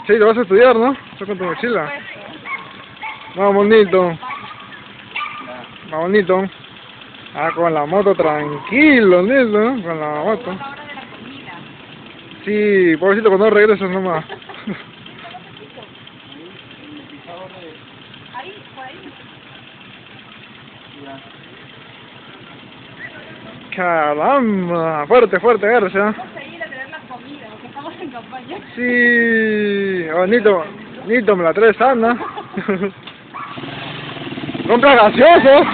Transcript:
Sí, te vas a estudiar, ¿no? Estás con tu mochila. Vamos, Nito. Vamos, Nito. Ah, con la moto tranquilo, Nito, ¿no? Con la moto. Sí, pobrecito, cuando regresas nomás. Caramba, fuerte, fuerte, Garza. Vamos a ir a tener la comida, porque estamos en campaña. Sí, oh, Nito, me la traes sana. Compra gaseoso.